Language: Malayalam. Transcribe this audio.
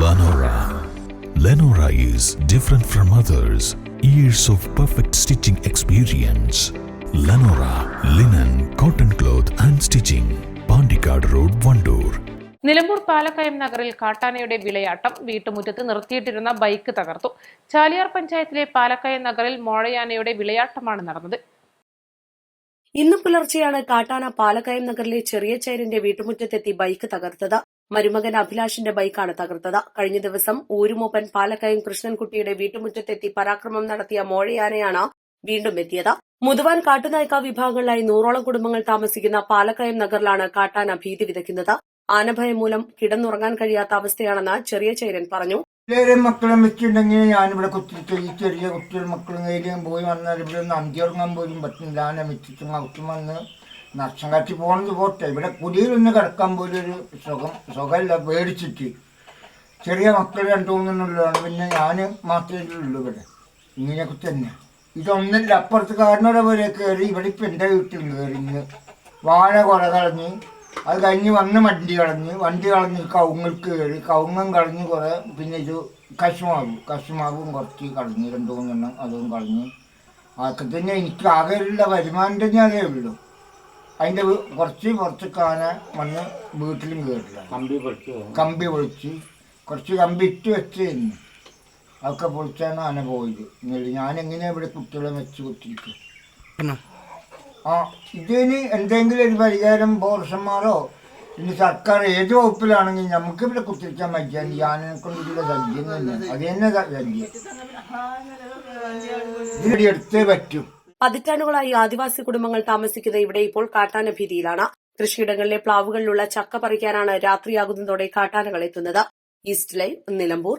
Lenora. Lenora is different from others. Years of perfect stitching experience. Lenora linen, cotton cloth and stitching. Pandikad Road, Vandoor. Nilambur Palakkayam നഗറിൽ കാട്ടാനയുടെ വിളയാട്ടം. വീട്ടുമുറ്റത്ത് നിർത്തിയിട്ടിരുന്ന ബൈക്ക് തകർത്തു. ചാലിയാർ പഞ്ചായത്തിലെ പാലക്കയം നഗറിൽ മോഴയാനയുടെ വിളയാട്ടമാണ് നടന്നത്. ഇന്ന് പുലർച്ചെയാണ് കാട്ടാന പാലക്കയം നഗറിലെ ചെറിയ ചേരന്റെ വീട്ടുമുറ്റത്തെത്തി ബൈക്ക് തകർത്തത്. മരുമകൻ അഭിലാഷിന്റെ ബൈക്കാണ് തകർത്തത്. കഴിഞ്ഞ ദിവസം ഊരുമൂപ്പൻ പാലക്കയം കൃഷ്ണൻകുട്ടിയുടെ വീട്ടുമുറ്റത്തെത്തി പരാക്രമം നടത്തിയ മോഴയാനയാണ് വീണ്ടും എത്തിയത്. മുതുവാൻ കാട്ടുനായ്ക്ക വിഭാഗങ്ങളിലായി 100ഓളം കുടുംബങ്ങൾ താമസിക്കുന്ന പാലക്കയം നഗറിലാണ് കാട്ടാന ഭീതി വിതയ്ക്കുന്നത്. ആനഭയം മൂലം കിടന്നുറങ്ങാൻ കഴിയാത്ത അവസ്ഥയാണെന്ന് ചെറിയ ചേരൻ പറഞ്ഞു. മക്കളും വെച്ചിട്ടുണ്ടെങ്കിൽ ഞാനിവിടെ കുത്തിട്ട് ഈ ചെറിയ കുട്ടികൾ മക്കളും കയ്യിലും പോയി വന്നാൽ ഇവിടെ ഒന്ന് അന്തിയുറങ്ങാൻ പോലും പറ്റുന്നില്ല. ആന വെച്ചിട്ടും അവർക്ക് വന്ന് നഷ്ടം കാറ്റി പോകണത് പോട്ടെ, ഇവിടെ കുടിയിലൊന്ന് കിടക്കാൻ പോലും ഒരു സുഖമല്ല. പേടിച്ചിട്ട് ചെറിയ മക്കൾ 2-3 പിന്നെ ഞാൻ മാത്രമേ ഉള്ളൂ ഇവിടെ. ഇങ്ങനെയൊക്കെ തന്നെ ഇതൊന്നില്ല. അപ്പുറത്ത് കാരണോടെ പോലെ കയറി ഇവിടെ ഇപ്പം എൻ്റെ വീട്ടിൽ കയറി ഇന്ന് വാഴ കുറെ കളഞ്ഞ്, അത് കഴിഞ്ഞ് വന്ന് വണ്ടി കളഞ്ഞ് കവുങ്ങൾ കയറി, കവുങ്ങം കളഞ്ഞ് കുറേ, പിന്നെ ഇത് കശുമാവും കുറച്ച് കളഞ്ഞ് 2-3 അതും കളഞ്ഞ്. അതൊക്കെ തന്നെ എനിക്ക് ആകെയുള്ള വരുമാനം തന്നെ അതേ ഉള്ളൂ. അതിൻ്റെ കുറച്ച് കാന വന്ന് വീട്ടിലും കയറില്ല. കമ്പി പൊളിച്ച് കുറച്ച് കമ്പി ഇട്ട് വെച്ചിരുന്നു. അതൊക്കെ പൊളിച്ചാണ് ആന പോയത്. ഞാനെങ്ങനെയാണ് ഇവിടെ കുട്ടികളെ വെച്ച് കുത്തിരിക്കും. ഇതിന് എന്തെങ്കിലും ഒരു പരിഹാരം പൗരന്മാരോ ഇനി സർക്കാർ ഏത് വകുപ്പിലാണെങ്കിൽ നമുക്ക് ഇവിടെ കുത്തിരിക്കാൻ പറ്റാൻ ഈ ആനനെ കൊണ്ടുള്ള ശല്യം തന്നെ. അത് തന്നെ ശല്യം ഇതിവിടെ എടുത്തേ പറ്റും. പതിറ്റാണ്ടുകളായി ആദിവാസി കുടുംബങ്ങൾ താമസിക്കുന്ന ഇവിടെ ഇപ്പോൾ കാട്ടാന ഭീതിയിലാണ്. കൃഷിയിടങ്ങളിലെ പ്ലാവുകളിലുള്ള ചക്ക പറിക്കാനാണ് രാത്രിയാകുന്നതോടെ കാട്ടാനകൾ എത്തുന്നത്. East live, Nilambur.